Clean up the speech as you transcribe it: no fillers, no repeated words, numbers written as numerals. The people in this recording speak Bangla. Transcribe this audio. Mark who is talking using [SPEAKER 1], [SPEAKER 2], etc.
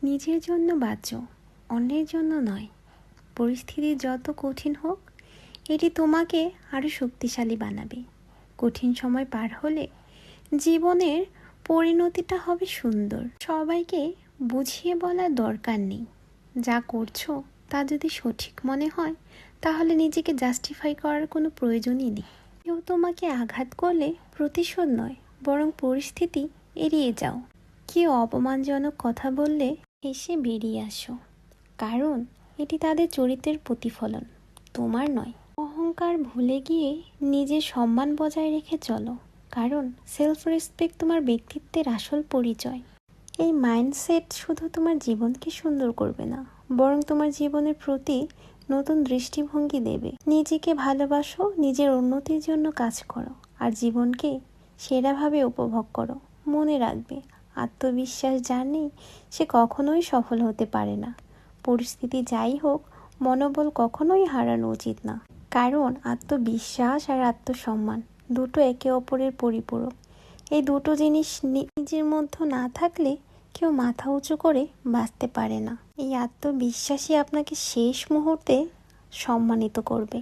[SPEAKER 1] নিজের জন্য বাঁচো, অন্যের জন্য নয়। পরিস্থিতি যত কঠিন হোক, এটি তোমাকে আরও শক্তিশালী বানাবে। কঠিন সময় পার হলে জীবনের পরিণতিটা হবে সুন্দর। সবাইকে বুঝিয়ে বলার দরকার নেই। যা করছো তা যদি সঠিক মনে হয়, তাহলে নিজেকে জাস্টিফাই করার কোনো প্রয়োজনই নেই। কেউ তোমাকে আঘাত করলে প্রতিশোধ নয়, বরং পরিস্থিতি এড়িয়ে যাও। কেউ অপমানজনক কথা বললে হেসে বেরিয়ে আসো, কারণ এটি তাদের চরিত্রের প্রতিফলন, তোমার নয়। অহংকার ভুলে গিয়ে নিজের সম্মান বজায় রেখে চলো, কারণ সেলফ রেসপেক্ট তোমার ব্যক্তিত্বের আসল পরিচয়। এই মাইন্ডসেট শুধু তোমার জীবনকে সুন্দর করবে না, বরং তোমার জীবনের প্রতি নতুন দৃষ্টিভঙ্গি দেবে। নিজেকে ভালোবাসো, নিজের উন্নতির জন্য কাজ করো, আর জীবনকে সেরাভাবে উপভোগ করো। মনে রাখবে, আত্মবিশ্বাস যার নেই সে কখনোই সফল হতে পারে না। পরিস্থিতি যাই হোক, মনোবল কখনোই হারানো উচিত না, কারণ আত্মবিশ্বাস আর আত্মসম্মান দুটো একে অপরের পরিপূরক। এই দুটো জিনিস নিজের মধ্যে না থাকলে কেউ মাথা উঁচু করে বাঁচতে পারে না। এই আত্মবিশ্বাসই আপনাকে শেষ মুহূর্তে সম্মানিত করবে।